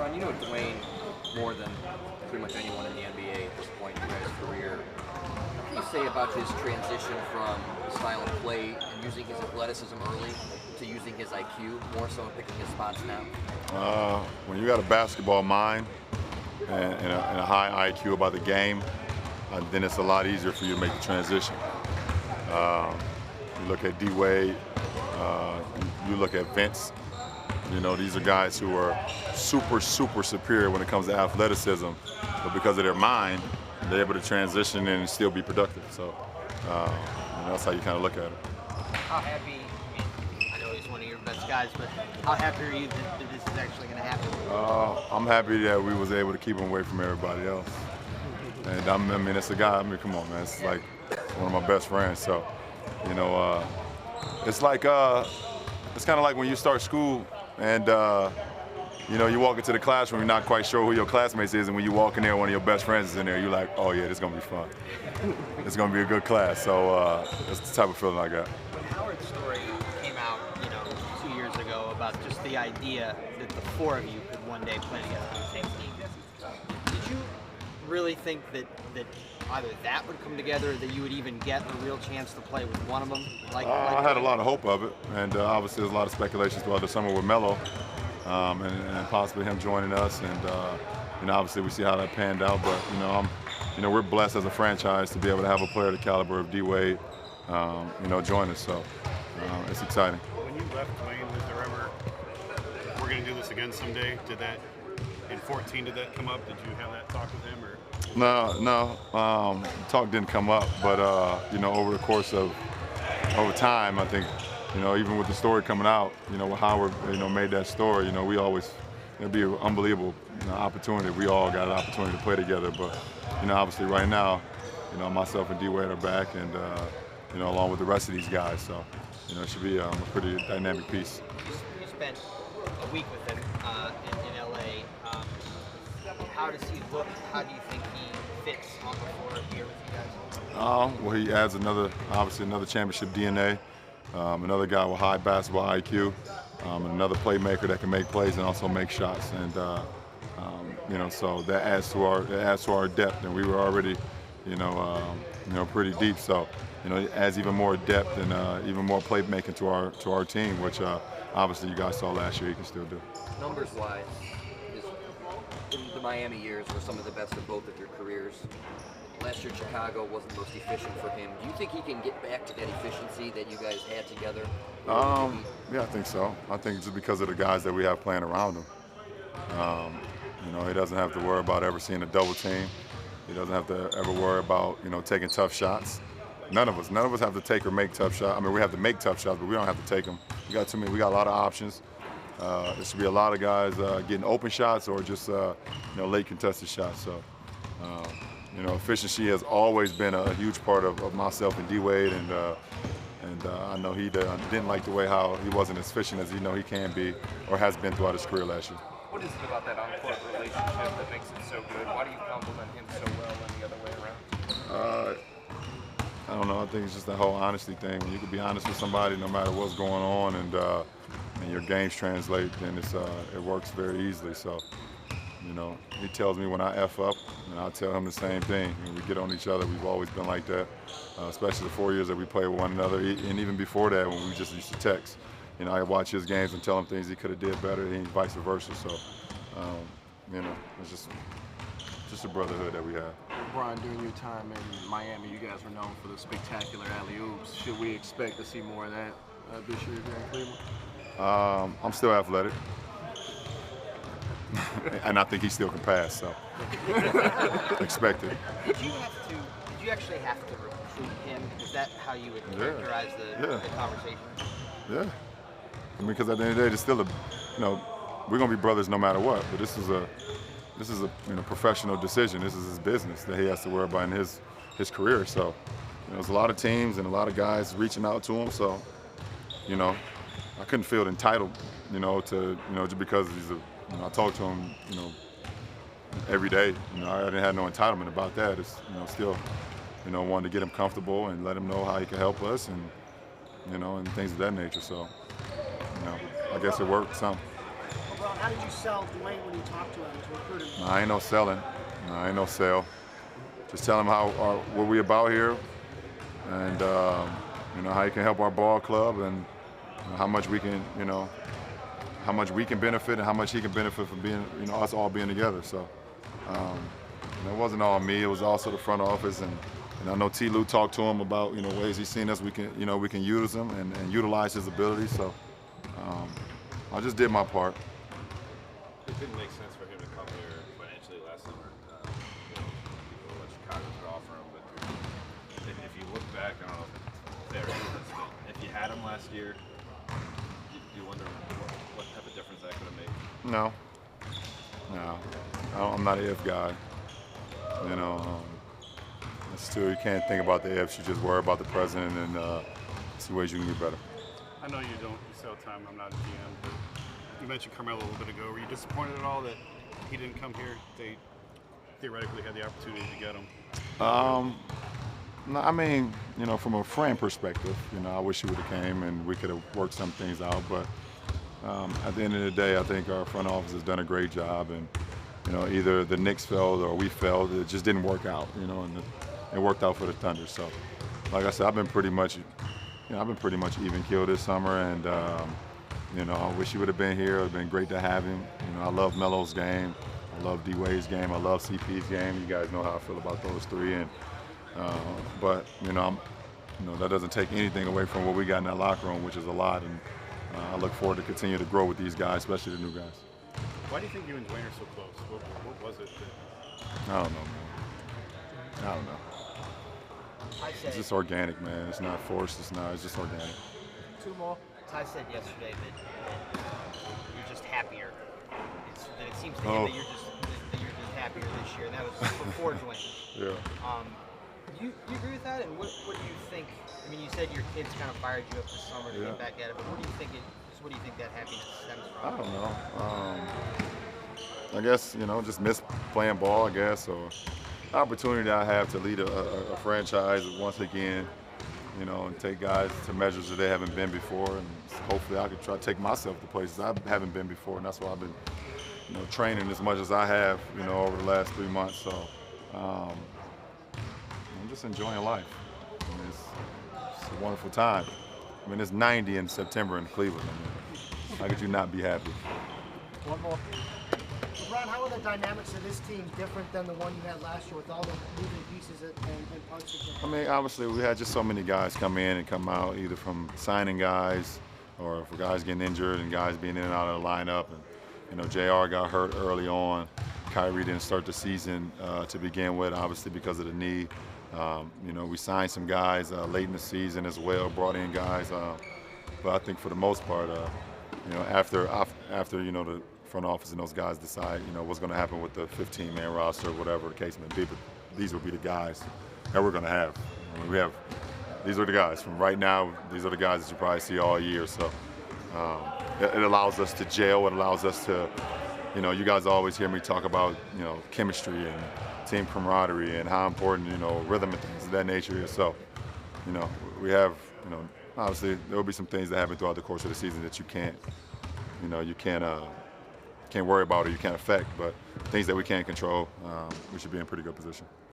LeBron, you know Dwyane more than pretty much anyone in the NBA at this point in his career. What can you say about his transition from style of play and using his athleticism early to using his IQ more so and picking his spots now? When you got a basketball mind and a high IQ about the game, then it's a lot easier for you to make the transition. You look at D-Wade, you look at Vince. You know, these are guys who are super superior when it comes to athleticism, but because of their mind, they're able to transition and still be productive. So that's how you kind of look at it. How happy, I know he's one of your best guys, but how happy are you that this is actually going to happen? I'm happy that we was able to keep him away from everybody else. And I mean, it's a guy, I mean, come on, man, it's like one of my best friends. So, you know, it's like, it's kind of like when you start school and, you know, you walk into the classroom, you're not quite sure who your classmates is, and when you walk in there, one of your best friends is in there, you're like, oh yeah, this is gonna be fun. It's gonna be a good class. So that's the type of feeling I got. When Howard's story came out, you know, 2 years ago about just the idea that the four of you could one day play together on the same team, did you really think that either that would come together, or that you would even get a real chance to play with one of them? I had a lot of hope of it, and obviously there's a lot of speculation throughout the summer with Melo, and possibly him joining us, and you know, obviously we see how that panned out. But you know, we're blessed as a franchise to be able to have a player the caliber of D-Wade, you know, join us. So it's exciting. When you left Dwyane, was there ever, we're going to do this again someday? Did that in 14? Did that come up? Did you have that talk with him, or? No. Talk didn't come up, but you know, over time, I think, you know, even with the story coming out, you know, Howard, you know, made that story. You know, it'd be an unbelievable, you know, opportunity. We all got an opportunity to play together, but you know, obviously right now, you know, myself and D-Wade are back, and you know, along with the rest of these guys. So, you know, it should be a pretty dynamic piece. You spent a week with him in LA. How does he look? How do you think he fits on the floor here with you guys? Well, he adds obviously another championship DNA, another guy with high basketball IQ, and another playmaker that can make plays and also make shots. And you know, so that adds to our depth. And we were already, you know, pretty deep. So, you know, it adds even more depth and even more playmaking to our team, which obviously you guys saw last year. He can still do. Numbers-wise, in the Miami years were some of the best of both of your careers. Last year, Chicago wasn't the most efficient for him. Do you think he can get back to that efficiency that you guys had together? Yeah, I think so. I think just because of the guys that we have playing around him. You know, he doesn't have to worry about ever seeing a double team. He doesn't have to ever worry about, you know, taking tough shots. None of us have to take or make tough shots. I mean, we have to make tough shots, but we don't have to take them. We got a lot of options. There should be a lot of guys getting open shots or just you know, late contested shots. So you know, efficiency has always been a huge part of myself and D-Wade, and I know he didn't like the way how he wasn't as efficient as he can be or has been throughout his career last year. What is it about that on-court relationship that makes it so good? Why do you compliment him so well and the other way around? I don't know. I think it's just that whole honesty thing. When you can be honest with somebody no matter what's going on, and your games translate, then it works very easily. So, you know, he tells me when I F up, and I'll tell him the same thing. When we get on each other, we've always been like that, especially the 4 years that we played with one another, and even before that when we just used to text. You know, I watch his games and tell him things he could have did better, and vice versa. So, you know, it's just a brotherhood that we have. LeBron, during your time in Miami, you guys were known for the spectacular alley-oops. Should we expect to see more of that this year here in Cleveland? I'm still athletic, and I think he still can pass. So, expect it. Did you actually have to recruit him? Is that how you would characterize the conversation? Yeah. I mean, because at the end of the day, it's still you know, we're gonna be brothers no matter what. But this is a you know, professional decision. This is his business that he has to worry about in his career. So, you know, there's a lot of teams and a lot of guys reaching out to him. So, you know, I couldn't feel entitled, you know, to, you know, just because you know, I talk to him, you know, every day. You know, I didn't have no entitlement about that. It's, you know, still, you know, wanted to get him comfortable and let him know how he can help us, and, you know, and things of that nature. So, you know, I guess it worked some. How did you sell Dwyane when you talked to him to recruit him? I ain't no selling. I ain't no sell. Just tell him what we about here, and how he can help our ball club, and how much we can, how much we can benefit, and how much he can benefit from being, us all being together. So it wasn't all me. It was also the front office, and I know T. Lue talked to him about ways he's seen us. We can use him and utilize his abilities. So I just did my part. It didn't make sense for him to come here financially last summer. People let Chicago could offer him, but if you look back, I don't know if it's fair, but if you had him last year, you wonder what type of difference that could have made. No, I'm not an if guy. Still, you can't think about the ifs. You just worry about the present and see ways you can get better. I know you don't sell time. I'm not a GM, but you mentioned Carmelo a little bit ago. Were you disappointed at all that he didn't come here? They theoretically had the opportunity to get him. No, I mean, from a friend perspective, I wish he would have came and we could have worked some things out. But at the end of the day, I think our front office has done a great job, and either the Knicks failed or we failed. It just didn't work out, and it worked out for the Thunder. So, like I said, I've been pretty much even keeled this summer, and I wish he would have been here. It would have been great to have him. I love Melo's game. I love D-Wade's game. I love CP's game. You guys know how I feel about those three. And but that doesn't take anything away from what we got in that locker room, which is a lot. And I look forward to continue to grow with these guys, especially the new guys. Why do you think you and Dwyane are so close? What was it that... I don't know, man. I don't know. It's just organic, man. It's not forced. It's just organic. Two more. Ty said yesterday that you're just happier. That it seems to him that you're just happier this year, and that was before Dwyane. Yeah. Do you agree with that? And what do you think? I mean, you said your kids kind of fired you up this summer to get back at it, but what do you think that happiness stems from? I don't know. I guess just miss playing ball. I guess, or opportunity that I have to lead a franchise once again. And take guys to measures that they haven't been before, and hopefully I can try to take myself to places I haven't been before, and that's why I've been, training as much as I have, over the last 3 months. So I'm just enjoying life. It's a wonderful time. I mean, it's 90 in September in Cleveland. How could you not be happy? One more. LeBron, how are the dynamics of this team different than the one you had last year with all the moving pieces and parts? I mean, obviously, we had just so many guys come in and come out, either from signing guys or for guys getting injured and guys being in and out of the lineup. And, JR got hurt early on. Kyrie didn't start the season to begin with, obviously, because of the knee. We signed some guys late in the season as well, brought in guys. But I think for the most part, after the front office and those guys decide, what's going to happen with the 15-man roster, whatever the case may be. But these will be the guys that we're going to have. I mean, these are the guys from right now. These are the guys that you probably see all year. So it allows us to gel. It allows us to, you guys always hear me talk about, chemistry and team camaraderie and how important, rhythm and things of that nature is. So, we have, obviously there will be some things that happen throughout the course of the season that you can't worry about or you can't affect, but things that we can't control, we should be in pretty good position.